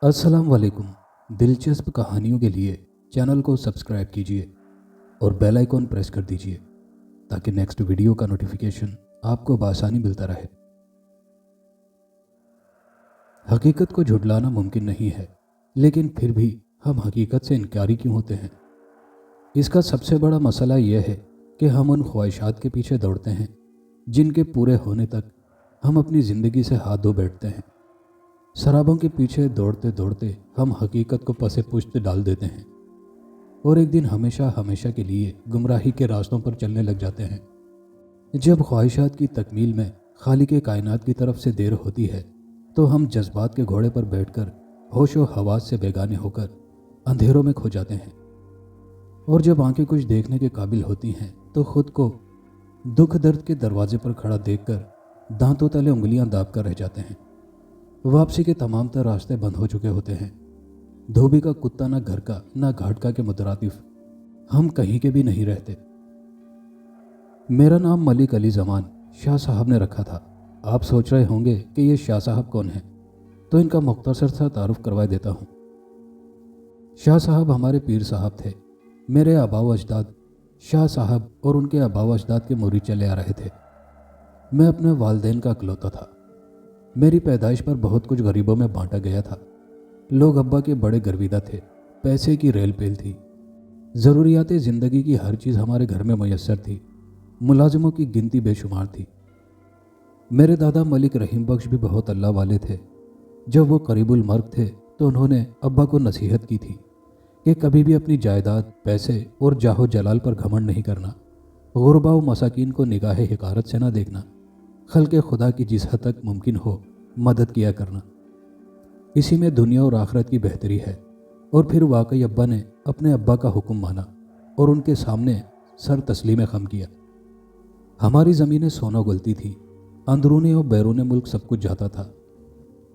अस्सलाम वालेकुम। दिलचस्प कहानियों के लिए चैनल को सब्सक्राइब कीजिए और बेल आइकॉन प्रेस कर दीजिए ताकि नेक्स्ट वीडियो का नोटिफिकेशन आपको बआसानी मिलता रहे। हकीकत को झुठलाना मुमकिन नहीं है, लेकिन फिर भी हम हकीकत से इनकारी क्यों होते हैं? इसका सबसे बड़ा मसला यह है कि हम उन ख्वाहिशात के पीछे दौड़ते हैं जिनके पूरे होने तक हम अपनी ज़िंदगी से हाथ धो बैठते हैं। शराबों के पीछे दौड़ते दौड़ते हम हकीकत को पसे पुश्त डाल देते हैं और एक दिन हमेशा हमेशा के लिए गुमराही के रास्तों पर चलने लग जाते हैं। जब ख्वाहिशात की तकमील में खालिक कायनात की तरफ से देर होती है तो हम जज्बात के घोड़े पर बैठकर होशो हवास से बेगाने होकर अंधेरों में खो जाते हैं, और जब आंखें कुछ देखने के काबिल होती हैं तो खुद को दुख दर्द के दरवाजे पर खड़ा देखकर दांतों तले उंगलियां दाब कर रह जाते हैं। वापसी के तमाम तर रास्ते बंद हो चुके होते हैं। धोबी का कुत्ता ना घर का ना घाट का के मुतरातिफ हम कहीं के भी नहीं रहते। मेरा नाम मलिक अली जमान शाह साहब ने रखा था। आप सोच रहे होंगे कि ये शाह साहब कौन है, तो इनका मुख्तसर सा तारुफ करवा देता हूँ। शाह साहब हमारे पीर साहब थे। मेरे आबाओ अजदाद शाह साहब और उनके आबाओ अजदाद के मुरीद चले आ रहे थे। मैं अपने वालदेन का इकलौता था। मेरी पैदाइश पर बहुत कुछ गरीबों में बांटा गया था। लोग अब्बा के बड़े गर्विदा थे। पैसे की रेल पेल थी। ज़रूरियात ज़िंदगी की हर चीज़ हमारे घर में मैसर थी। मुलाजिमों की गिनती बेशुमार थी। मेरे दादा मलिक रहीम बख्श भी बहुत अल्लाह वाले थे। जब वो करीबुल मर्ग थे तो उन्होंने अब्बा को नसीहत की थी कि कभी भी अपनी जायदाद, पैसे और जाहो जलाल पर घमंड नहीं करना। गुरबा व मसाकीन को निगाह हिकारत से ना देखना। खल्क़े खुदा की जिस हद तक मुमकिन हो मदद किया करना। इसी में दुनिया और आखिरत की बेहतरी है। और फिर वाकई अब्बा ने अपने अब्बा का हुक्म माना और उनके सामने सर तस्लीम खम किया। हमारी ज़मीनें सोना गलती थी। अंदरूनी और बैरून मुल्क सब कुछ जाता था।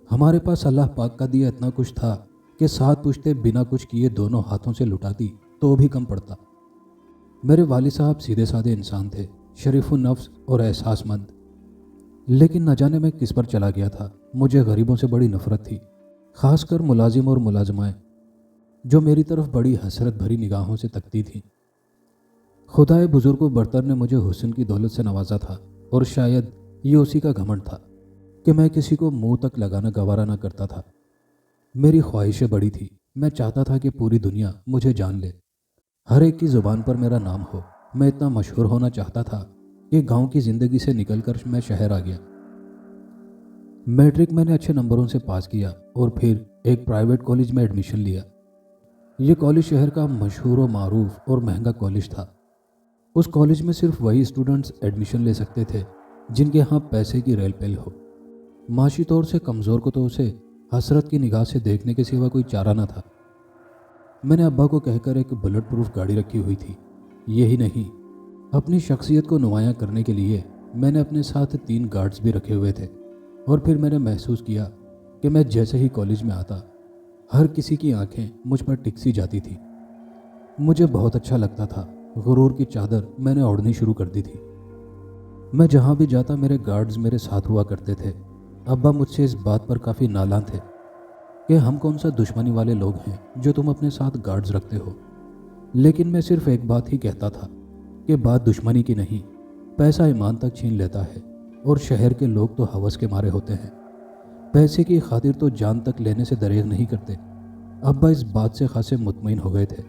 हमारे पास अल्लाह पाक का दिया इतना कुछ था कि 7 पुश्ते बिना कुछ किए दोनों हाथों से लुटाती तो भी कम पड़ता। मेरे वालिद साहब सीधे साधे इंसान थे, शरीफुन नफ्स और एहसासमंद। लेकिन न जाने मैं किस पर चला गया था। मुझे गरीबों से बड़ी नफरत थी, खासकर मुलाजिम और मुलाजमाएं जो मेरी तरफ बड़ी हसरत भरी निगाहों से तकती थीं। खुदाए बुजुर्ग व बरतर ने मुझे हुस्न की दौलत से नवाजा था, और शायद ये उसी का घमंड था कि मैं किसी को मुंह तक लगाना गवारा न करता था। मेरी ख्वाहिशें बड़ी थी। मैं चाहता था कि पूरी दुनिया मुझे जान ले, हर एक की ज़ुबान पर मेरा नाम हो। मैं इतना मशहूर होना चाहता था कि गांव की ज़िंदगी से निकलकर मैं शहर आ गया। मैट्रिक मैंने अच्छे नंबरों से पास किया और फिर एक प्राइवेट कॉलेज में एडमिशन लिया। ये कॉलेज शहर का मशहूर व मारूफ और महंगा कॉलेज था। उस कॉलेज में सिर्फ वही स्टूडेंट्स एडमिशन ले सकते थे जिनके यहाँ पैसे की रेल पेल हो। माशी तौर से कमज़ोर को तो उसे हसरत की निगाह से देखने के सिवा कोई चारा न था। मैंने अब्बा को कहकर एक बुलेट प्रूफ गाड़ी रखी हुई थी। यही नहीं, अपनी शख्सियत को नुमायाँ करने के लिए मैंने अपने साथ 3 गार्ड्स भी रखे हुए थे। और फिर मैंने महसूस किया कि मैं जैसे ही कॉलेज में आता हर किसी की आंखें मुझ पर टिकसी जाती थी। मुझे बहुत अच्छा लगता था। गुरूर की चादर मैंने ओढ़नी शुरू कर दी थी। मैं जहाँ भी जाता मेरे गार्ड्स मेरे साथ हुआ करते थे। अब्बा मुझसे इस बात पर काफ़ी नालां थे कि हम कौन सा दुश्मनी वाले लोग हैं जो तुम अपने साथ गार्ड्स रखते हो। लेकिन मैं सिर्फ एक बात ही कहता था कि बात दुश्मनी की नहीं, पैसा ईमान तक छीन लेता है, और शहर के लोग तो हवस के मारे होते हैं। पैसे की खातिर तो जान तक लेने से दरेग नहीं करते। अब्बा इस बात से खासे मुतमईन हो गए थे।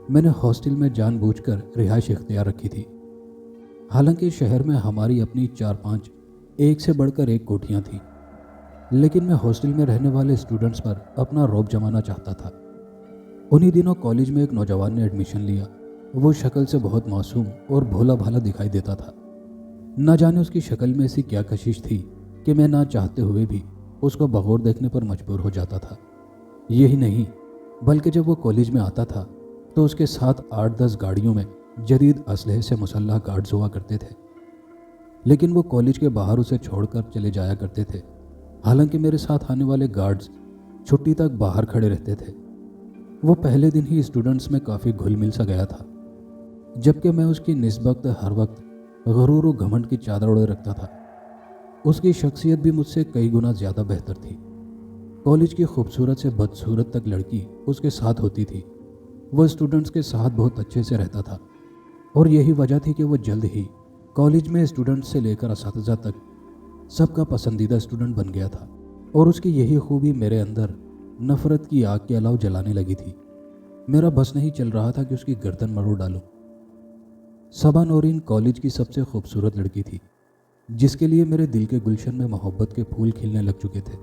मैंने हॉस्टल में जानबूझकर रिहाइश इख्तियार रखी थी। हालांकि शहर में हमारी अपनी 4-5 एक से बढ़कर एक कोठियाँ थीं, लेकिन मैं हॉस्टल में रहने वाले स्टूडेंट्स पर अपना रौब जमाना चाहता था। उन्हीं दिनों कॉलेज में एक नौजवान ने एडमिशन लिया। वो शक्ल से बहुत मासूम और भोला भाला दिखाई देता था। न जाने उसकी शक्ल में ऐसी क्या कशिश थी कि मैं ना चाहते हुए भी उसको बगौर देखने पर मजबूर हो जाता था। यही नहीं, बल्कि जब वो कॉलेज में आता था तो उसके साथ 8-10 गाड़ियों में जदीद असलहे से मुसल्लह गार्ड्स हुआ करते थे। लेकिन वो कॉलेज के बाहर उसे छोड़कर चले जाया करते थे। हालांकि मेरे साथ आने वाले गार्ड्स छुट्टी तक बाहर खड़े रहते थे। वो पहले दिन ही स्टूडेंट्स में काफ़ी घुल मिल सा गया था, जबकि मैं उसकी निस्बत हर वक्त गुरूर व घमंड की चादर ओढ़े रखता था। उसकी शख्सियत भी मुझसे कई गुना ज़्यादा बेहतर थी। कॉलेज की खूबसूरत से बदसूरत तक लड़की उसके साथ होती थी। वह स्टूडेंट्स के साथ बहुत अच्छे से रहता था और यही वजह थी कि वो जल्द ही कॉलेज में स्टूडेंट्स से लेकर असातिज़ा तक सबका पसंदीदा स्टूडेंट बन गया था। और उसकी यही खूबी मेरे अंदर नफ़रत की आग के अलाव जलाने लगी थी। मेरा बस नहीं चल रहा था कि उसकी गर्दन मरोड़ डालूं। सबा नौरीन कॉलेज की सबसे खूबसूरत लड़की थी, जिसके लिए मेरे दिल के गुलशन में मोहब्बत के फूल खिलने लग चुके थे।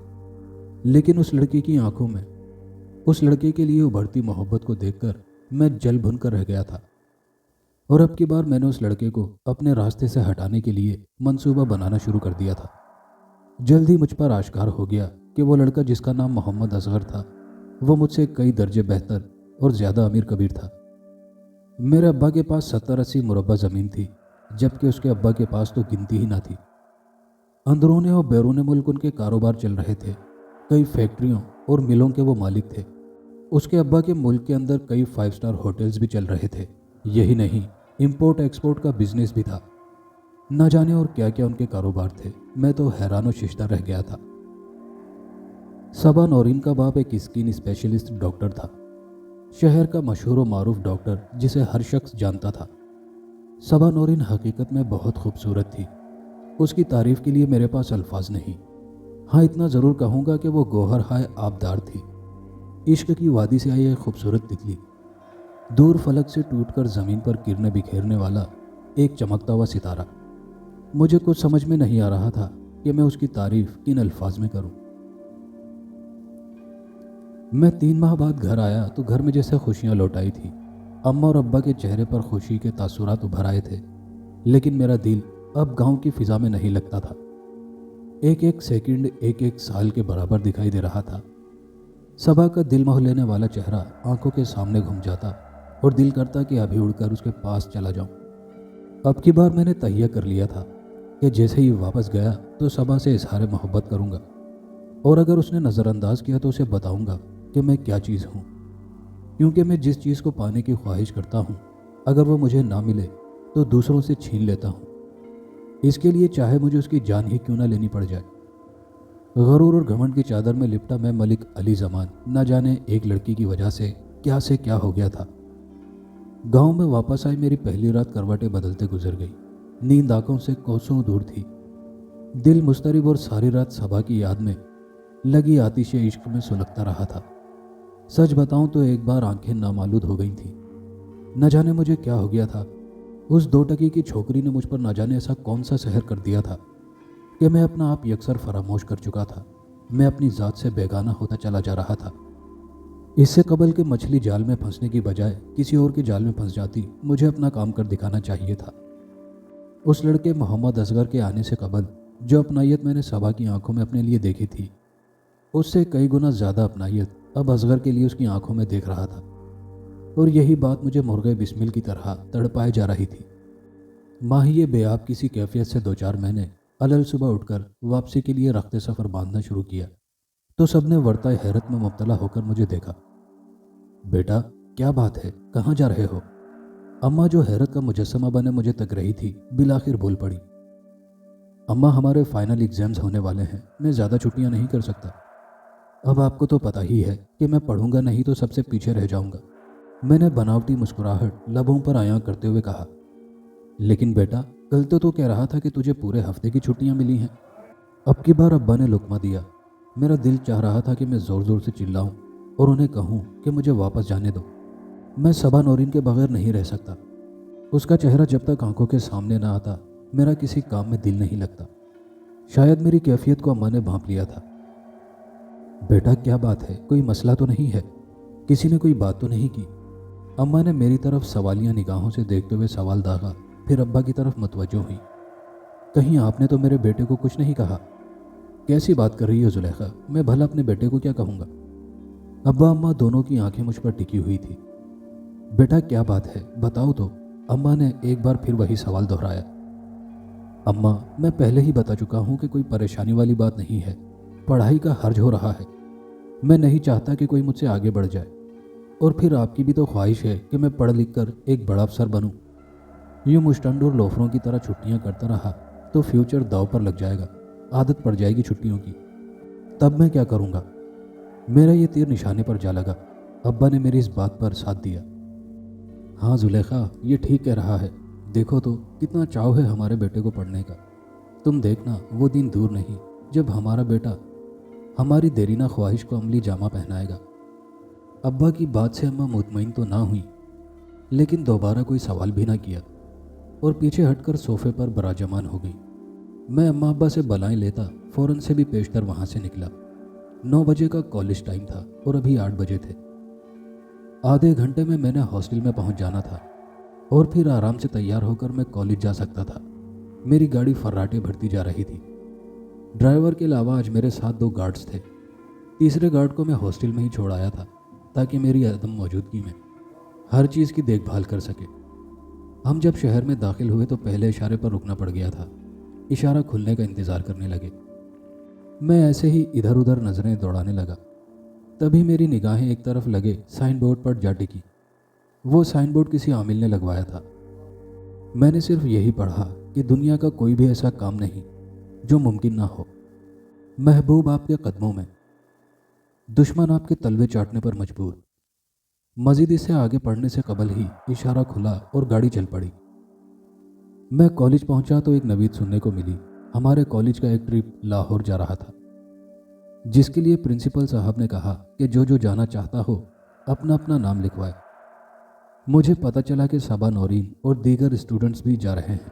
लेकिन उस लड़की की आंखों में उस लड़के के लिए उभरती मोहब्बत को देखकर मैं जल भुन कर रह गया था। और अब की बार मैंने उस लड़के को अपने रास्ते से हटाने के लिए मंसूबा बनाना शुरू कर दिया था। जल्द ही मुझ पर आश्कार हो गया कि वो लड़का जिसका नाम मोहम्मद असगर था, वो मुझसे कई दर्जे बेहतर और ज़्यादा अमीर कबीर था। मेरे अब्बा के पास 70-80 मुरब्बा ज़मीन थी, जबकि उसके अब्बा के पास तो गिनती ही ना थी। अंदरूनी और बैरूनी मुल्क उनके कारोबार चल रहे थे। कई फैक्ट्रियों और मिलों के वो मालिक थे। उसके अब्बा के मुल्क के अंदर कई 5 स्टार होटल्स भी चल रहे थे। यही नहीं, इंपोर्ट एक्सपोर्ट का बिजनेस भी था। न जाने और क्या क्या उनके कारोबार थे। मैं तो हैरान और शिश्ता रह गया था। सबा नौरीन का बाप एक स्किन स्पेशलिस्ट डॉक्टर था, शहर का मशहूर व मारूफ डॉक्टर जिसे हर शख्स जानता था। सबा नौरीन हकीकत में बहुत खूबसूरत थी। उसकी तारीफ के लिए मेरे पास अल्फाज नहीं। हाँ, इतना ज़रूर कहूँगा कि वो गौहर हाय आबदार थी। इश्क की वादी से आई एक खूबसूरत तितली, दूर फलक से टूटकर ज़मीन पर किरणें बिखेरने वाला एक चमकता हुआ सितारा। मुझे कुछ समझ में नहीं आ रहा था कि मैं उसकी तारीफ किन अल्फाज में करूं। मैं 3 माह बाद घर आया तो घर में जैसे खुशियां लौट आई थी। अम्मा और अब्बा के चेहरे पर खुशी के तासुरात उभर आए थे, लेकिन मेरा दिल अब गांव की फिजा में नहीं लगता था। एक एक सेकंड एक एक साल के बराबर दिखाई दे रहा था। सबा का दिल मोह लेने वाला चेहरा आंखों के सामने घूम जाता और दिल करता कि अभी उड़कर उसके पास चला जाऊं। अब की बार मैंने तहिया कर लिया था कि जैसे ही वापस गया तो सबा से इजहार मोहब्बत करूंगा, और अगर उसने नज़रअंदाज किया तो उसे बताऊंगा कि मैं क्या चीज़ हूँ। क्योंकि मैं जिस चीज़ को पाने की ख्वाहिश करता हूँ, अगर वो मुझे ना मिले तो दूसरों से छीन लेता हूँ। इसके लिए चाहे मुझे उसकी जान ही क्यों ना लेनी पड़ जाए। गरूर और घमंड की चादर में लिपटा मैं मलिक अली जमान न जाने एक लड़की की वजह से क्या हो गया था। गांव में वापस आई मेरी पहली रात करवटें बदलते गुजर गई। नींद आंखों से कोसों दूर थी। दिल मुस्तरिब और सारी रात सबा की याद में लगी आतिश इश्क में सुलगता रहा था। सच बताऊं तो एक बार आंखें नामालूद हो गई थीं। न जाने मुझे क्या हो गया था। उस 2 टकी की छोकरी ने मुझ पर न जाने ऐसा कौन सा सहर कर दिया था कि मैं अपना आप यकसर फरामोश कर चुका था। मैं अपनी ज़ात से बेगाना होता चला जा रहा था। इससे कबल के मछली जाल में फंसने की बजाय किसी और के जाल में फंस जाती, मुझे अपना काम कर दिखाना चाहिए था। उस लड़के मोहम्मद असगर के आने से कबल जो अपनायत मैंने सबा की आंखों में अपने लिए देखी थी, उससे कई गुना ज़्यादा अपनायत अब असगर के लिए उसकी आंखों में देख रहा था। और यही बात मुझे मुर्गे बिस्मिल की तरह तड़पाए जा रही थी। माहिए बेआब किसी कैफियत से 2-4 महीने अलल सुबह उठकर वापसी के लिए रखते सफ़र बांधना शुरू किया तो सबने वर्ता हैरत में मुब्तला होकर मुझे देखा। बेटा, क्या बात है, कहाँ जा रहे हो? अम्मा जो हैरत का मुजस्समा बने मुझे तक रही थी, बिलाखिर बोल पड़ी। अम्मा, हमारे फाइनल एग्जाम्स होने वाले हैं, मैं ज़्यादा छुट्टियां नहीं कर सकता। अब आपको तो पता ही है कि मैं पढ़ूंगा नहीं तो सबसे पीछे रह जाऊंगा। मैंने बनावटी मुस्कुराहट लबों पर आया करते हुए कहा। लेकिन बेटा, कल तो तू कह रहा था कि तुझे पूरे हफ्ते की छुट्टियां मिली हैं। अब की बार अब्बा ने लुकमा दिया। मेरा दिल चाह रहा था कि मैं ज़ोर ज़ोर से चिल्लाऊं और उन्हें कहूं कि मुझे वापस जाने दो। मैं सबा नौरीन के बगैर नहीं रह सकता। उसका चेहरा जब तक आंखों के सामने ना आता, मेरा किसी काम में दिल नहीं लगता। शायद मेरी कैफियत को अम्मा ने भांप लिया था। बेटा, क्या बात है, कोई मसला तो नहीं है? किसी ने कोई बात तो नहीं की? अम्मा ने मेरी तरफ सवालिया निगाहों से देखते हुए सवाल दागा, फिर अब्बा की तरफ मुतवज्जो हुई। कहीं आपने तो मेरे बेटे को कुछ नहीं कहा? कैसी बात कर रही हो जुलेखा, मैं भला अपने बेटे को क्या कहूँगा? अब्बा अम्मा दोनों की आंखें मुझ पर टिकी हुई थी। बेटा, क्या बात है, बताओ तो। अम्मा ने एक बार फिर वही सवाल दोहराया। अम्मा, मैं पहले ही बता चुका हूँ कि कोई परेशानी वाली बात नहीं है। पढ़ाई का हर्ज हो रहा है। मैं नहीं चाहता कि कोई मुझसे आगे बढ़ जाए। और फिर आपकी भी तो ख्वाहिश है कि मैं पढ़ लिख कर एक बड़ा अफसर बनूं। यूँ मुस्टंड और लोफरों की तरह छुट्टियां करता रहा तो फ्यूचर दाव पर लग जाएगा। आदत पड़ जाएगी छुट्टियों की। तब मैं क्या करूँगा? मेरा ये तीर निशाने पर जा लगा। अब्बा ने मेरी इस बात पर साथ दिया। हाँ जुलेखा, ये ठीक कह रहा है। देखो तो कितना चाव है हमारे बेटे को पढ़ने का। तुम देखना वो दिन दूर नहीं जब हमारा बेटा हमारी देरीना ख्वाहिश को अमली जामा पहनाएगा। अब्बा की बात से अम्मा मुतमईन तो ना हुई, लेकिन दोबारा कोई सवाल भी ना किया और पीछे हटकर सोफे पर बराजमान हो गई। मैं अम्मा अब्बा से बलाएं लेता फ़ौरन से भी पेशतर वहाँ से निकला। 9 बजे का कॉलेज टाइम था और अभी 8 बजे थे। आधे घंटे में मैंने हॉस्टल में पहुँच जाना था और फिर आराम से तैयार होकर मैं कॉलेज जा सकता था। मेरी गाड़ी फर्राटे भरती जा रही थी। ड्राइवर के अलावा आज मेरे साथ 2 गार्ड्स थे। तीसरे गार्ड को मैं हॉस्टल में ही छोड़ आया था ताकि मेरी अदम मौजूदगी में हर चीज़ की देखभाल कर सके। हम जब शहर में दाखिल हुए तो पहले इशारे पर रुकना पड़ गया था। इशारा खुलने का इंतज़ार करने लगे। मैं ऐसे ही इधर उधर नज़रें दौड़ाने लगा। तभी मेरी निगाहें एक तरफ लगे साइन बोर्ड पर जा टिकी। वो साइन बोर्ड किसी आमिल ने लगवाया था। मैंने सिर्फ यही पढ़ा कि दुनिया का कोई भी ऐसा काम नहीं जो मुमकिन ना हो। महबूब आपके कदमों में, दुश्मन आपके तलवे चाटने पर मजबूर। मजीद इसे आगे पढ़ने से कबल ही इशारा खुला और गाड़ी चल पड़ी। मैं कॉलेज पहुंचा तो एक नवीद सुनने को मिली। हमारे कॉलेज का एक ट्रिप लाहौर जा रहा था, जिसके लिए प्रिंसिपल साहब ने कहा कि जो जो जाना चाहता हो अपना अपना नाम लिखवाए। मुझे पता चला कि सबा नौरीन और दीगर स्टूडेंट्स भी जा रहे हैं।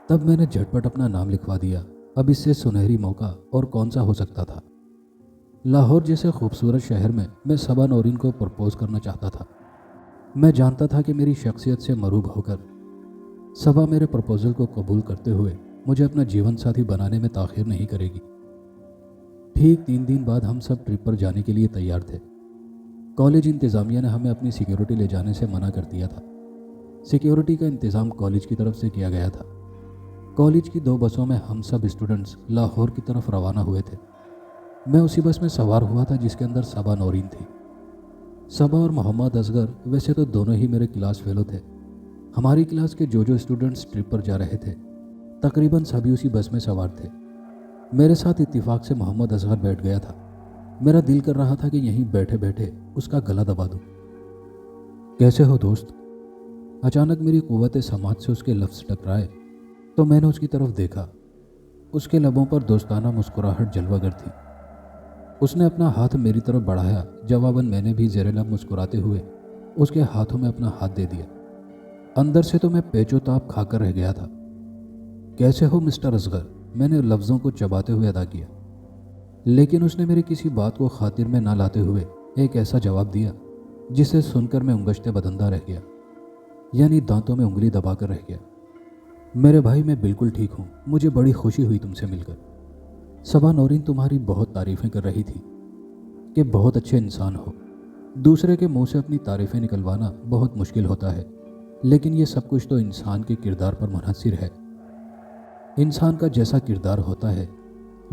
तब मैंने झटपट अपना नाम लिखवा दिया। अब इससे सुनहरी मौका और कौन सा हो सकता था। लाहौर जैसे खूबसूरत शहर में मैं सबा नौरीन को प्रपोज करना चाहता था। मैं जानता था कि मेरी शख्सियत से मरूब होकर सबा मेरे प्रपोजल को कबूल करते हुए मुझे अपना जीवन साथी बनाने में ताख़ीर नहीं करेगी। ठीक 3 दिन बाद हम सब ट्रिप पर जाने के लिए तैयार थे। कॉलेज इंतज़ामिया ने हमें अपनी सिक्योरिटी ले जाने से मना कर दिया था। सिक्योरिटी का इंतज़ाम कॉलेज की तरफ से किया गया था। कॉलेज की 2 बसों में हम सब स्टूडेंट्स लाहौर की तरफ रवाना हुए थे। मैं उसी बस में सवार हुआ था जिसके अंदर सबा नौरीन थी। सबा और मोहम्मद असगर वैसे तो दोनों ही मेरे क्लास फेलो थे। हमारी क्लास के जो स्टूडेंट्स ट्रिप पर जा रहे थे तकरीबन सभी उसी बस में सवार थे। मेरे साथ इत्तिफाक से मोहम्मद असगर बैठ गया था। मेरा दिल कर रहा था कि यहीं बैठे बैठे उसका गला दबा दूं। कैसे हो दोस्त? अचानक मेरी कुव्वत समात से उसके लफ्ज़ टकराए तो मैंने उसकी तरफ देखा। उसके लबों पर दोस्ताना मुस्कुराहट जलवागर थी। उसने अपना हाथ मेरी तरफ बढ़ाया। जवाबन मैंने भी ज़ेरे लब मुस्कुराते हुए उसके हाथों में अपना हाथ दे दिया। अंदर से तो मैं पेचोताप खाकर रह गया था। कैसे हो मिस्टर असगर? मैंने लफ्ज़ों को चबाते हुए अदा किया, लेकिन उसने मेरी किसी बात को खातिर में ना लाते हुए एक ऐसा जवाब दिया जिसे सुनकर मैं उंगश्ते बदंदा रह गया, यानी दांतों में उंगली दबाकर रह गया। मेरे भाई, मैं बिल्कुल ठीक हूँ। मुझे बड़ी खुशी हुई तुमसे मिलकर। सबा नौरीन तुम्हारी बहुत तारीफ़ें कर रही थी कि बहुत अच्छे इंसान हो। दूसरे के मुंह से अपनी तारीफ़ें निकलवाना बहुत मुश्किल होता है, लेकिन ये सब कुछ तो इंसान के किरदार पर मुनहसिर है। इंसान का जैसा किरदार होता है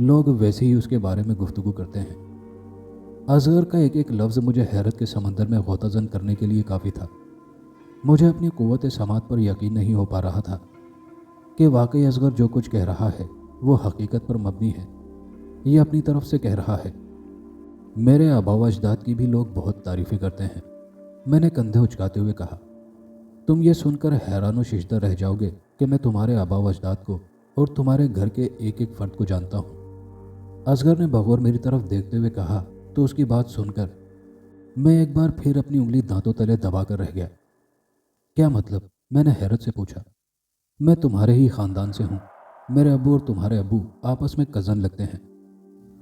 लोग वैसे ही उसके बारे में गुफ्तगू करते हैं। असगर का एक एक लफ्ज़ मुझे हैरत के समंदर में गोताज़न करने के लिए काफ़ी था। मुझे अपनी क़ुव्वत समात पर यकीन नहीं हो पा रहा था कि वाकई असगर जो कुछ कह रहा है वो हकीकत पर मबनी है। ये अपनी तरफ से कह रहा है। मेरे आबा व अजदाद की भी लोग बहुत तारीफ़ें करते हैं। मैंने कंधे उचकाते हुए कहा। तुम ये सुनकर हैरान व शिश्ता रह जाओगे कि मैं तुम्हारे आबा व अजदाद को और तुम्हारे घर के एक एक फ़र्द को जानता हूँ। असगर ने बगौर मेरी तरफ देखते हुए कहा तो उसकी बात सुनकर मैं एक बार फिर अपनी उंगली दांतों तले दबा कर रह गया। क्या मतलब? मैंने हैरत से पूछा। मैं तुम्हारे ही ख़ानदान से हूँ। मेरे अब्बू और तुम्हारे अब्बू आपस में कज़न लगते हैं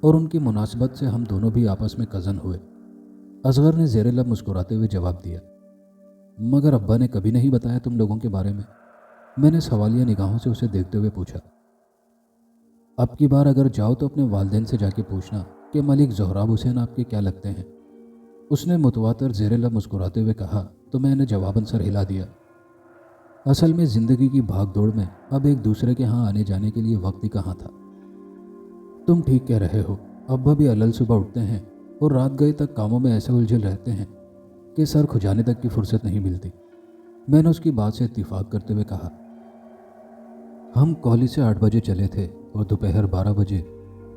और उनकी मुनासबत से हम दोनों भी आपस में कज़न हुए। असगर ने ज़ेरे लब मुस्कुराते हुए जवाब दिया। मगर अब्बा ने कभी नहीं बताया तुम लोगों के बारे में? मैंने सवालिया निगाहों से उसे देखते हुए पूछा। अब की बार अगर जाओ तो अपने वालिदैन से जाके पूछना कि मलिक ज़ोहराब हुसैन आपके क्या लगते हैं। उसने मुतवातर ज़ेरे लब मुस्कुराते हुए कहा तो मैंने जवाबन सर हिला दिया। असल में ज़िंदगी की भाग दौड़ में अब एक दूसरे के यहाँ आने जाने के लिए वक्त ही कहाँ था। तुम ठीक कह रहे हो। अब्बा भी अलल सुबह उठते हैं और रात गए तक कामों में ऐसे उलझे रहते हैं कि सर खुजाने तक की फुर्सत नहीं मिलती। मैंने उसकी बात से इत्तिफाक करते हुए कहा। हम कॉलेज से 8 बजे चले थे और दोपहर 12 बजे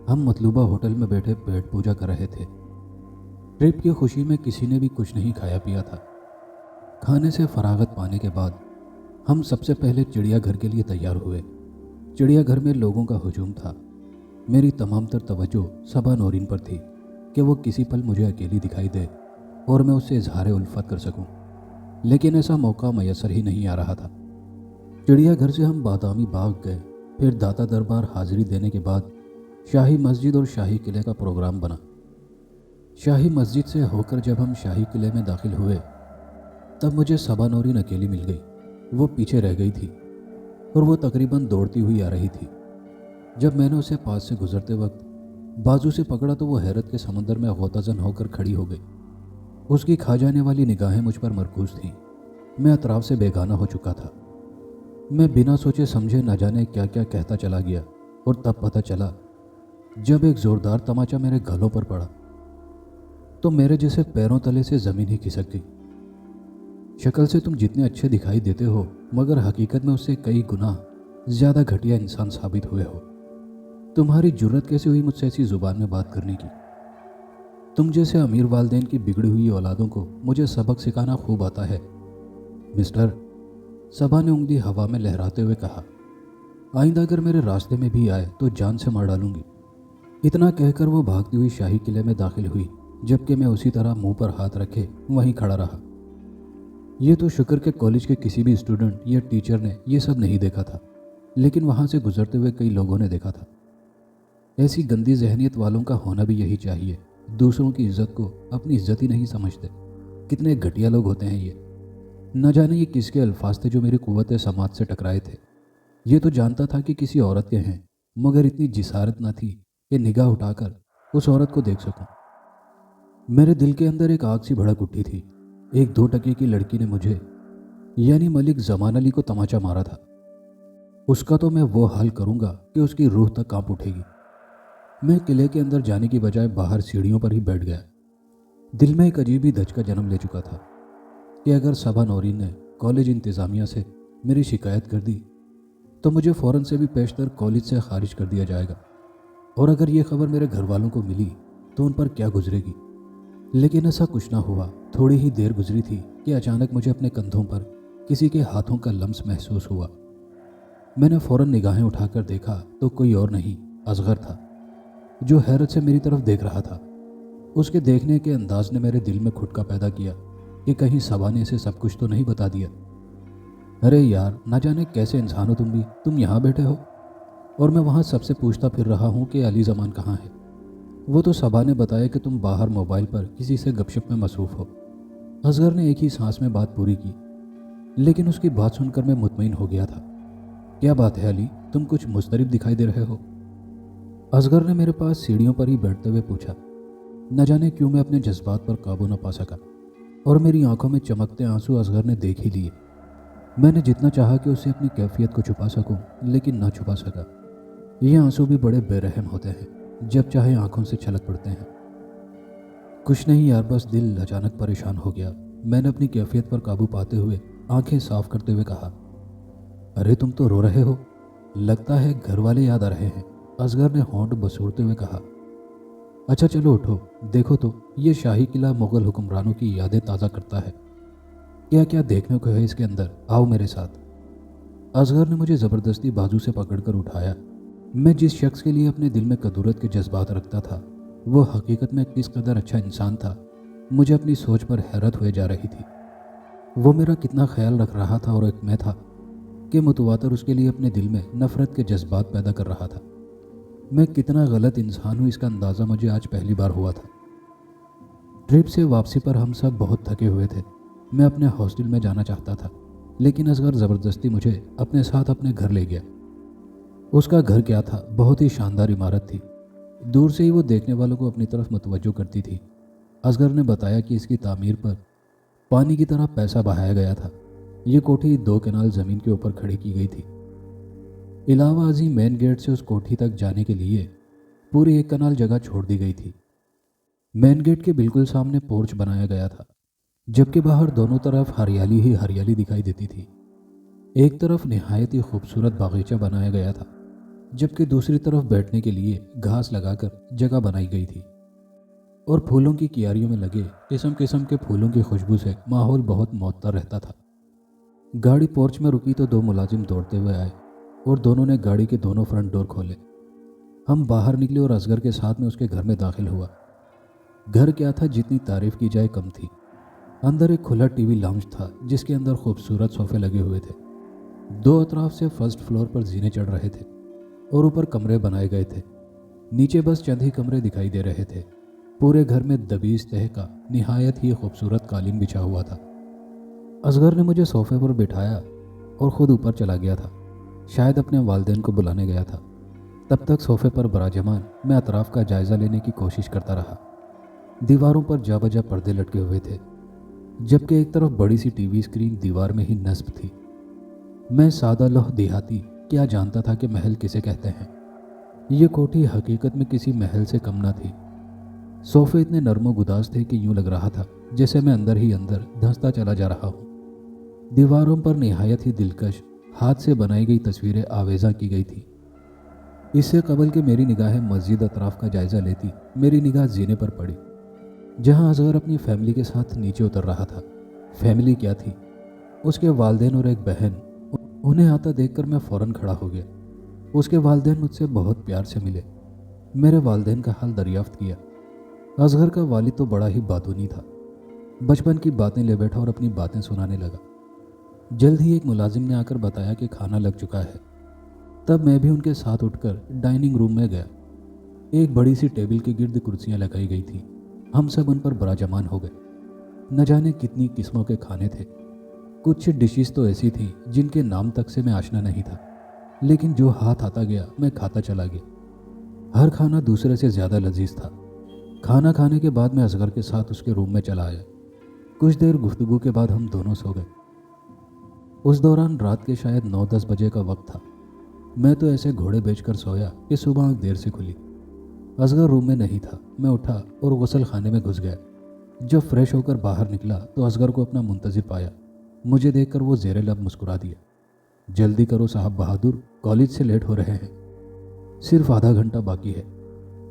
हम मतलूबा होटल में बैठे पेट पूजा कर रहे थे। ट्रिप की खुशी में किसी ने भी कुछ नहीं खाया पिया था। खाने से फरागत पाने के बाद हम सबसे पहले चिड़िया घर के लिए तैयार हुए। चिड़िया घर में लोगों का हुजूम था। मेरी तमाम तर तवज्जो सबा नौरीन पर थी कि वो किसी पल मुझे अकेली दिखाई दे और मैं उससे इजहार उल्फत कर सकूं, लेकिन ऐसा मौका मैसर ही नहीं आ रहा था। चिड़िया घर से हम बादामी बाग गए, फिर दाता दरबार हाजिरी देने के बाद शाही मस्जिद और शाही किले का प्रोग्राम बना। शाही मस्जिद से होकर जब हम शाही किले में दाखिल हुए तब मुझे सबा नौरीन अकेली मिल गई। वो पीछे रह गई थी और वो तकरीबन दौड़ती हुई आ रही थी। जब मैंने उसे पास से गुजरते वक्त बाजू से पकड़ा तो वो हैरत के समंदर में गौताजन होकर खड़ी हो गई। उसकी खा जाने वाली निगाहें मुझ पर मरकूज थीं। मैं अतराफ से बेगाना हो चुका था। मैं बिना सोचे समझे न जाने क्या क्या कहता चला गया और तब पता चला जब एक ज़ोरदार तमाचा मेरे गलों पर पड़ा तो मेरे जैसे पैरों तले से ज़मीन ही खिसक गई। शक्ल से तुम जितने अच्छे दिखाई देते हो मगर हकीकत में उससे कई गुना ज़्यादा घटिया इंसान साबित हुए हो। तुम्हारी जुर्रत कैसे हुई मुझसे ऐसी ज़ुबान में बात करने की? तुम जैसे अमीर वालदेन की बिगड़ी हुई औलादों को मुझे सबक सिखाना खूब आता है। मिस्टर, सबा ने उंगली हवा में लहराते हुए कहा, आइंदा अगर मेरे रास्ते में भी आए तो जान से मार डालूंगी। इतना कहकर वो भागती हुई शाही किले में दाखिल हुई, जबकि मैं उसी तरह मुंह पर हाथ रखे वहीं खड़ा रहा। ये तो शुक्र के कॉलेज के किसी भी स्टूडेंट या टीचर ने ये सब नहीं देखा था, लेकिन वहाँ से गुजरते हुए कई लोगों ने देखा था। ऐसी गंदी जहनीत वालों का होना भी यही चाहिए। दूसरों की इज्जत को अपनी इज्जत ही नहीं समझते। कितने घटिया लोग होते हैं ये। न जाने ये किसके अल्फाज थे जो मेरी कुव्वत समाज से टकराए थे। ये तो जानता था कि किसी औरत के हैं, मगर इतनी जिसारत न थी कि निगाह उठाकर उस औरत को देख सकूं। मेरे दिल के अंदर एक आग सी भड़क उठी थी। एक 2 टके की लड़की ने मुझे यानी मलिक जमान अली को तमाचा मारा था। उसका तो मैं वो हाल करूंगा कि उसकी रूह तक कांप उठेगी। मैं किले के अंदर जाने की बजाय बाहर सीढ़ियों पर ही बैठ गया। दिल में एक अजीब ही धचका जन्म ले चुका था कि अगर सबा नौरीन ने कॉलेज इंतज़ामिया से मेरी शिकायत कर दी तो मुझे फ़ौरन से भी पेशतर कॉलेज से खारिज कर दिया जाएगा, और अगर ये खबर मेरे घर वालों को मिली तो उन पर क्या गुजरेगी। लेकिन ऐसा कुछ ना हुआ। थोड़ी ही देर गुजरी थी कि अचानक मुझे अपने कंधों पर किसी के हाथों का लम्स महसूस हुआ। मैंने फ़ौरन निगाहें उठाकर देखा तो कोई और नहीं, असगर था, जो हैरत से मेरी तरफ देख रहा था। उसके देखने के अंदाज ने मेरे दिल में खुटका पैदा किया कि कहीं सबा ने इसे सब कुछ तो नहीं बता दिया। अरे यार, ना जाने कैसे इंसान हो तुम भी। तुम यहाँ बैठे हो और मैं वहाँ सबसे पूछता फिर रहा हूँ कि अली ज़मान कहाँ है। वो तो सबा ने बताया कि तुम बाहर मोबाइल पर किसी से गपशप में मसरूफ़ हो। असगर ने एक ही सांस में बात पूरी की, लेकिन उसकी बात सुनकर मैं मुतमईन हो गया था। क्या बात है अली, तुम कुछ मुस्तरिब दिखाई दे रहे हो? असगर ने मेरे पास सीढ़ियों पर ही बैठते हुए पूछा। न जाने क्यों मैं अपने जज्बात पर काबू न पा सका और मेरी आंखों में चमकते आंसू असगर ने देख ही लिए। मैंने जितना चाहा कि उसे अपनी कैफियत को छुपा सकूं, लेकिन ना छुपा सका। ये आंसू भी बड़े बेरहम होते हैं, जब चाहे आंखों से छलक पड़ते हैं। कुछ नहीं यार, बस दिल अचानक परेशान हो गया। मैंने अपनी कैफियत पर काबू पाते हुए आंखें साफ करते हुए कहा, अरे तुम तो रो रहे हो, लगता है घर वाले याद आ रहे हैं। असगर ने होंठ बसूरते हुए कहा, अच्छा चलो उठो, देखो तो ये शाही किला मुग़ल हुक्मरानों की यादें ताज़ा करता है। क्या क्या देखने को है इसके अंदर, आओ मेरे साथ। असगर ने मुझे ज़बरदस्ती बाजू से पकड़कर उठाया। मैं जिस शख्स के लिए अपने दिल में कदूरत के जज्बात रखता था वो हकीकत में किस कदर अच्छा इंसान था, मुझे अपनी सोच पर हैरत हुए जा रही थी। वो मेरा कितना ख्याल रख रहा था और एक मैं था कि मुतवातर उसके लिए अपने दिल में नफ़रत के जज्बात पैदा कर रहा था। मैं कितना गलत इंसान हूँ इसका अंदाज़ा मुझे आज पहली बार हुआ था। ट्रिप से वापसी पर हम सब बहुत थके हुए थे। मैं अपने हॉस्टल में जाना चाहता था, लेकिन असगर ज़बरदस्ती मुझे अपने साथ अपने घर ले गया। उसका घर क्या था, बहुत ही शानदार इमारत थी। दूर से ही वो देखने वालों को अपनी तरफ मुतवज्जो करती थी। असगर ने बताया कि इसकी तामीर पर पानी की तरह पैसा बहाया गया था। ये कोठी 2 कनाल ज़मीन के ऊपर खड़ी की गई थी। इलावा अजी मेन गेट से उस कोठी तक जाने के लिए पूरी 1 कनाल जगह छोड़ दी गई थी। मेन गेट के बिल्कुल सामने पोर्च बनाया गया था, जबकि बाहर दोनों तरफ हरियाली ही हरियाली दिखाई देती थी। एक तरफ निहायत ही खूबसूरत बागीचा बनाया गया था, जबकि दूसरी तरफ बैठने के लिए घास लगाकर जगह बनाई गई थी। और फूलों की क्यारियों में लगे किस्म किस्म के फूलों की खुशबू से माहौल बहुत मुअत्तर रहता था। गाड़ी पोर्च में रुकी तो 2 मुलाजिम दौड़ते हुए आए और दोनों ने गाड़ी के दोनों फ्रंट डोर खोले। हम बाहर निकले और असगर के साथ में उसके घर में दाखिल हुआ। घर क्या था, जितनी तारीफ की जाए कम थी। अंदर एक खुला टीवी लाउंज था जिसके अंदर खूबसूरत सोफे लगे हुए थे। 2 अतराफ से फर्स्ट फ्लोर पर जीने चढ़ रहे थे और ऊपर कमरे बनाए गए थे। नीचे बस चंद ही कमरे दिखाई दे रहे थे। पूरे घर में दबीज तह का निहायत ही खूबसूरत कालीन बिछा हुआ था। असगर ने मुझे सोफे पर बिठाया और ख़ुद ऊपर चला गया था। शायद अपने वालिदैन को बुलाने गया था। तब तक सोफे पर बराजमान मैं अतराफ का जायज़ा लेने की कोशिश करता रहा। दीवारों पर जा बजा पर्दे लटके हुए थे, जबकि एक तरफ बड़ी सी टीवी स्क्रीन दीवार में ही नस्ब थी। मैं सादा लौह देहाती क्या जानता था कि महल किसे कहते हैं। ये कोठी हकीकत में किसी महल से कम न थी। सोफे इतने नरमो गुदाज थे कि यूं लग रहा था जैसे मैं अंदर ही अंदर धंसता चला जा रहा हूँ। दीवारों पर निहायत ही दिलकश हाथ से बनाई गई तस्वीरें आवेजा की गई थी। इससे कबल कि मेरी निगाहें मस्जिद अतराफ का जायज़ा लेती, मेरी निगाह जीने पर पड़ी, जहाँ असगर अपनी फैमिली के साथ नीचे उतर रहा था। फैमिली क्या थी, उसके वालिदैन और एक बहन। उन्हें आता देखकर मैं फ़ौरन खड़ा हो गया। उसके वालिदैन मुझसे बहुत प्यार से मिले, मेरे वालिदैन का हाल दरियाफ्त किया। असगर का वालिद तो बड़ा ही बातूनी था। बचपन की बातें ले बैठा और अपनी बातें सुनाने लगा। जल्द ही एक मुलाजिम ने आकर बताया कि खाना लग चुका है। तब मैं भी उनके साथ उठकर डाइनिंग रूम में गया। एक बड़ी सी टेबल के गिर्द कुर्सियां लगाई गई थी। हम सब उन पर बराजमान हो गए। न जाने कितनी किस्मों के खाने थे। कुछ डिशेस तो ऐसी थी जिनके नाम तक से मैं आशना नहीं था, लेकिन जो हाथ आता गया मैं खाता चला गया। हर खाना दूसरे से ज़्यादा लजीज था। खाना खाने के बाद मैं असगर के साथ उसके रूम में चला आया। कुछ देर गुफ्तगू के बाद हम दोनों सो गए। उस दौरान रात के शायद 9-10 बजे का वक्त था। मैं तो ऐसे घोड़े बेचकर सोया कि सुबह आँख देर से खुली। असगर रूम में नहीं था। मैं उठा और गुसल खाने में घुस गया। जब फ्रेश होकर बाहर निकला तो असगर को अपना मुंतजिर पाया। मुझे देखकर वो ज़ेरे लब मुस्कुरा दिया। जल्दी करो साहब बहादुर, कॉलेज से लेट हो रहे हैं, सिर्फ आधा घंटा बाकी है।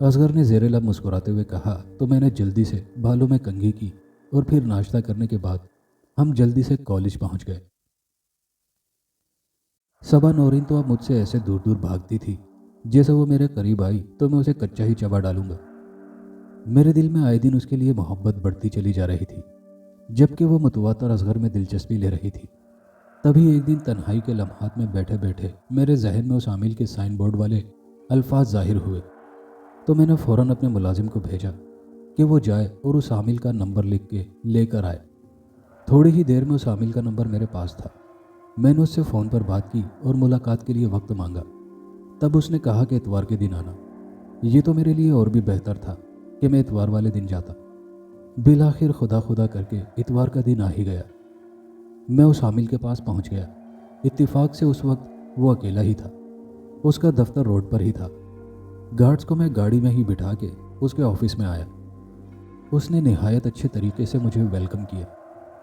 असगर ने ज़ेरे लब मुस्कुराते हुए कहा तो मैंने जल्दी से बालों में कंघी की और फिर नाश्ता करने के बाद हम जल्दी से कॉलेज पहुंच गए। सबा नौरीन तो अब मुझसे ऐसे दूर दूर भागती थी जैसे वो मेरे करीब आई तो मैं उसे कच्चा ही चबा डालूंगा। मेरे दिल में आए दिन उसके लिए मोहब्बत बढ़ती चली जा रही थी, जबकि वो मुतवातर असगर में दिलचस्पी ले रही थी। तभी एक दिन तन्हाई के लम्हात में बैठे बैठे मेरे जहन में उस आमिल के साइन बोर्ड वाले अल्फाज ज़ाहिर हुए, तो मैंने फ़ौरन अपने मुलाजिम को भेजा कि वो जाए और उस आमिल का नंबर लिख के लेकर आए। थोड़ी ही देर में उस आमिल का नंबर मेरे पास था। मैंने उससे फ़ोन पर बात की और मुलाकात के लिए वक्त मांगा। तब उसने कहा कि इतवार के दिन आना। ये तो मेरे लिए और भी बेहतर था कि मैं इतवार वाले दिन जाता। बिलाखिर खुदा खुदा करके इतवार का दिन आ ही गया। मैं उस आमिल के पास पहुंच गया। इत्तिफाक से उस वक्त वो अकेला ही था। उसका दफ्तर रोड पर ही था। गार्ड्स को मैं गाड़ी में ही बिठा के उसके ऑफिस में आया। उसने निहायत अच्छे तरीके से मुझे वेलकम किया।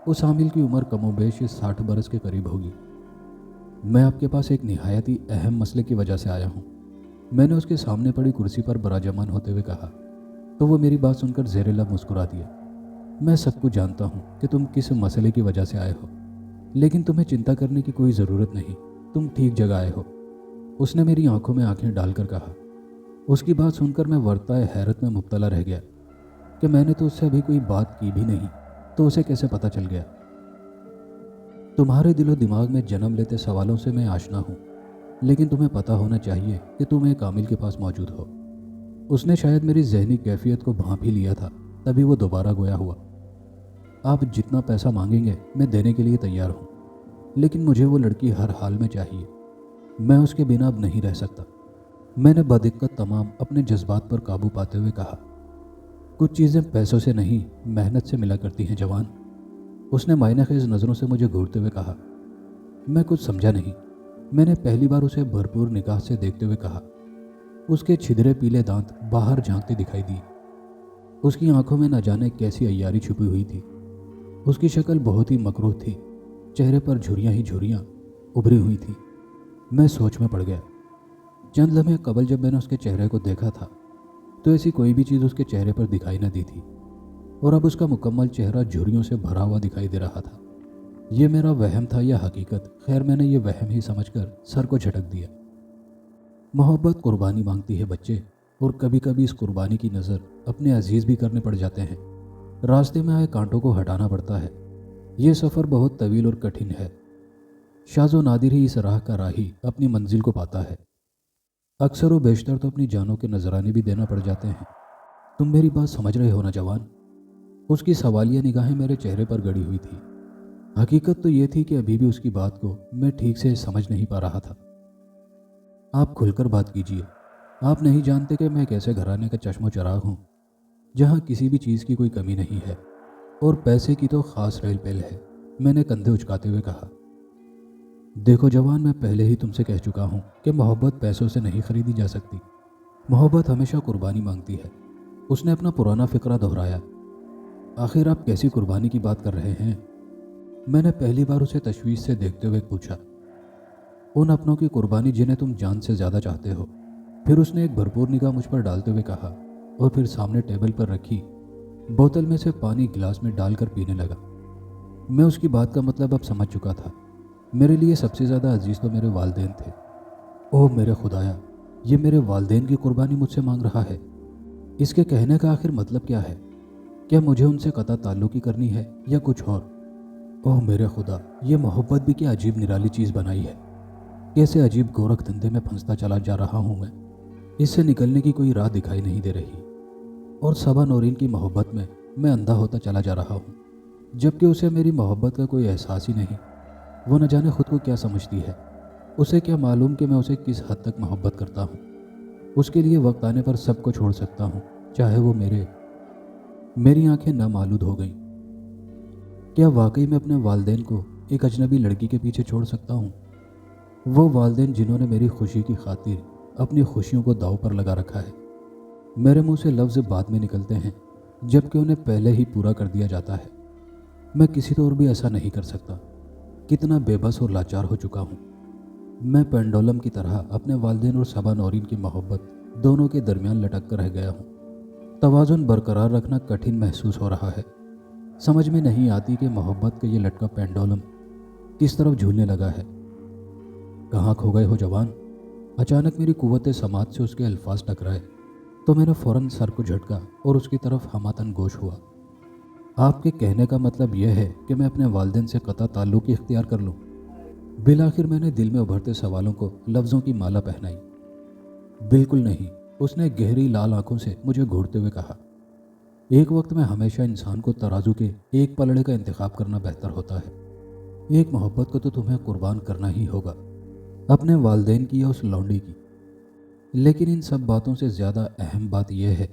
उस आमिल की उम्र कमोबेश 60 बरस के करीब होगी। मैं आपके पास एक निहायत ही अहम मसले की वजह से आया हूँ, मैंने उसके सामने पड़ी कुर्सी पर बराजमान होते हुए कहा, तो वो मेरी बात सुनकर ज़ेरे लब मुस्कुरा दिया। मैं सब कुछ जानता हूँ कि तुम किस मसले की वजह से आए हो, लेकिन तुम्हें चिंता करने की कोई ज़रूरत नहीं, तुम ठीक जगह आए हो। उसने मेरी आंखों में आंखें डालकर कहा। उसकी बात सुनकर मैं वर्ताए हैरत में मुब्तला रह गया कि मैंने तो उससे अभी कोई बात की भी नहीं, तो उसे कैसे पता चल गया। तुम्हारे दिलो दिमाग में जन्म लेते सवालों से मैं आशना हूँ, लेकिन तुम्हें पता होना चाहिए कि तुम एक आमिल के पास मौजूद हो। उसने शायद मेरी जहनी कैफियत को भांप ही लिया था, तभी वो दोबारा गोया हुआ। आप जितना पैसा मांगेंगे मैं देने के लिए तैयार हूँ, लेकिन मुझे वो लड़की हर हाल में चाहिए। मैं उसके बिना अब नहीं रह सकता। मैंने बदिक्कत तमाम अपने जज्बात पर काबू पाते हुए कहा, कुछ चीज़ें पैसों से नहीं मेहनत से मिला करती हैं जवान। उसने मायनेखेज़ नज़रों से मुझे घूरते हुए कहा। मैं कुछ समझा नहीं। मैंने पहली बार उसे भरपूर निगाह से देखते हुए कहा। उसके छिदरे पीले दांत बाहर झांकते दिखाई दिए। उसकी आंखों में न जाने कैसी अय्यारी छुपी हुई थी। उसकी शक्ल बहुत ही मकरूह थी। चेहरे पर झुर्रियाँ ही झुर्रियाँ उभरी हुई थी। मैं सोच में पड़ गया। चंद लम्हे कबल जब मैंने उसके चेहरे को देखा था तो ऐसी कोई भी चीज़ उसके चेहरे पर दिखाई न दी थी, और अब उसका मुकम्मल चेहरा झुर्रियों से भरा हुआ दिखाई दे रहा था। ये मेरा वहम था या हकीकत? खैर, मैंने ये वहम ही समझकर सर को झटक दिया। मोहब्बत कुर्बानी मांगती है बच्चे, और कभी कभी इस कुर्बानी की नज़र अपने अजीज़ भी करने पड़ जाते हैं। रास्ते में आए कांटों को हटाना पड़ता है। ये सफ़र बहुत तवील और कठिन है। शाज़ो नादिर ही इस राह का राही अपनी मंजिल को पाता है। अक्सर व बेशतर तो अपनी जानों के नजराने भी देना पड़ जाते हैं। तुम मेरी बात समझ रहे हो ना जवान? उसकी सवालिया निगाहें मेरे चेहरे पर गड़ी हुई थी। हकीकत तो ये थी कि अभी भी उसकी बात को मैं ठीक से समझ नहीं पा रहा था। आप खुलकर बात कीजिए। आप नहीं जानते कि मैं एक ऐसे घराने का चश्मो चराग हूँ जहाँ किसी भी चीज़ की कोई कमी नहीं है, और पैसे की तो खास रेल पेल है। मैंने कंधे उचकाते हुए कहा। देखो जवान, मैं पहले ही तुमसे कह चुका हूँ कि मोहब्बत पैसों से नहीं खरीदी जा सकती। मोहब्बत हमेशा कुर्बानी मांगती है। उसने अपना पुराना फिक्रा दोहराया। आखिर आप कैसी कुर्बानी की बात कर रहे हैं? मैंने पहली बार उसे तशवीश से देखते हुए पूछा। उन अपनों की कुर्बानी जिन्हें तुम जान से ज़्यादा चाहते हो। फिर उसने एक भरपूर निगाह मुझ पर डालते हुए कहा, और फिर सामने टेबल पर रखी बोतल में से पानी गिलास में डालकर पीने लगा। मैं उसकी बात का मतलब अब समझ चुका था। मेरे लिए सबसे ज़्यादा अजीज़ तो मेरे वालिदैन थे। ओह मेरे खुदाया, ये मेरे वालिदैन की कुर्बानी मुझसे मांग रहा है। इसके कहने का आखिर मतलब क्या है? क्या मुझे उनसे कता ताल्लुकी करनी है या कुछ और? ओह मेरे खुदा, ये मोहब्बत भी क्या अजीब निराली चीज़ बनाई है। कैसे अजीब गोरख धंधे में फंसता चला जा रहा हूँ मैं। इससे निकलने की कोई राह दिखाई नहीं दे रही, और सबा नौरीन की मोहब्बत में मैं अंधा होता चला जा रहा हूँ, जबकि उसे मेरी मोहब्बत का कोई एहसास ही नहीं। वो न जाने खुद को क्या समझती है। उसे क्या मालूम कि मैं उसे किस हद तक मोहब्बत करता हूँ। उसके लिए वक्त आने पर सब को छोड़ सकता हूँ, चाहे वो मेरी आंखें नामालूद हो गईं। क्या वाकई मैं अपने वालिदैन को एक अजनबी लड़की के पीछे छोड़ सकता हूँ? वो वालिदैन जिन्होंने मेरी खुशी की खातिर अपनी खुशियों को दांव पर लगा रखा है। मेरे मुंह से लफ्ज़ बाद में निकलते हैं, जबकि उन्हें पहले ही पूरा कर दिया जाता है। मैं किसी तौर भी ऐसा नहीं कर सकता। कितना बेबस और लाचार हो चुका हूँ। मैं पेंडोलम की तरह अपने वालिदैन और सबा नौरीन की मोहब्बत दोनों के दरमियान लटक कर रह गया हूँ। तवाज़ुन बरकरार रखना कठिन महसूस हो रहा है। समझ में नहीं आती कि मोहब्बत का ये लटका पेंडोलम किस तरफ झूलने लगा है। कहाँ खो गए हो जवान? अचानक मेरी कुव्वत समात से उसके अल्फाज टकराए, तो मैंने फ़ौरन सर को झटका और उसकी तरफ हमातन गोश हुआ। आपके कहने का मतलब यह है कि मैं अपने वालिदैन से कता ताल्लुक़ इख्तियार कर लूँ? बिलाखिर मैंने दिल में उभरते सवालों को लफ्ज़ों की माला पहनाई। बिल्कुल नहीं, उसने गहरी लाल आंखों से मुझे घूरते हुए कहा। एक वक्त में हमेशा इंसान को तराजू के एक पलड़े का इंतखाब करना बेहतर होता है। एक मोहब्बत को तो तुम्हें कुर्बान करना ही होगा, अपने वालिदैन की या उस लौंडी की। लेकिन इन सब बातों से ज़्यादा अहम बात यह है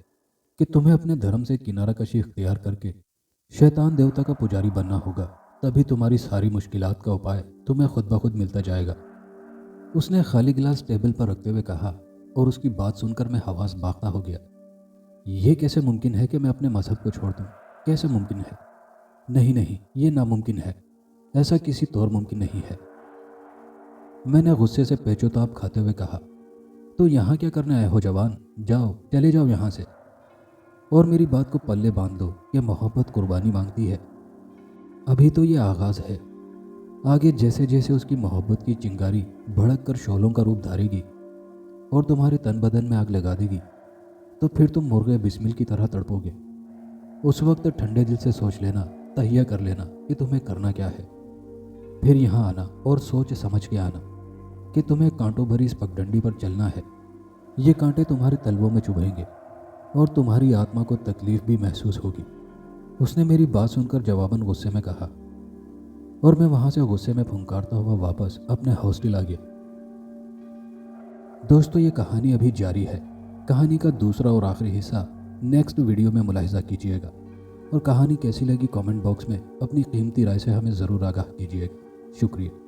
कि तुम्हें अपने धर्म से किनारा कशी इख्तियार करके शैतान देवता का पुजारी बनना होगा। तभी तुम्हारी सारी मुश्किलात का उपाय तुम्हें खुद ब खुद मिलता जाएगा। उसने खाली गिलास टेबल पर रखते हुए कहा, और उसकी बात सुनकर मैं हवास बाख्ता हो गया। ये कैसे मुमकिन है कि मैं अपने मजहब को छोड़ दूँ? कैसे मुमकिन है? नहीं नहीं, ये नामुमकिन है। ऐसा किसी तौर मुमकिन नहीं है। मैंने गुस्से से पेचोताप खाते हुए कहा। तो यहाँ क्या करने आए हो जवान? जाओ, चले जाओ यहाँ से, और मेरी बात को पल्ले बांध दो कि मोहब्बत कुर्बानी मांगती है। अभी तो ये आगाज़ है। आगे जैसे जैसे उसकी मोहब्बत की चिंगारी भड़क कर शोलों का रूप धारेगी और तुम्हारे तन बदन में आग लगा देगी, तो फिर तुम मुर्गे बिस्मिल की तरह तड़पोगे। उस वक्त ठंडे दिल से सोच लेना, तहिया कर लेना कि तुम्हें करना क्या है। फिर यहाँ आना और सोच समझ के आना कि तुम्हें कांटों भरी इस पगडंडी पर चलना है। ये कांटे तुम्हारे तलवों में चुभेंगे और तुम्हारी आत्मा को तकलीफ भी महसूस होगी। उसने मेरी बात सुनकर जवाबन गुस्से में कहा, और मैं वहां से गुस्से में फुंकारता हुआ वापस अपने हॉस्टल आ गया। दोस्तों, ये कहानी अभी जारी है। कहानी का दूसरा और आखिरी हिस्सा नेक्स्ट वीडियो में मुलाहिजा कीजिएगा, और कहानी कैसी लगी कमेंट बॉक्स में अपनी कीमती राय से हमें ज़रूर आगाह कीजिएगा। शुक्रिया।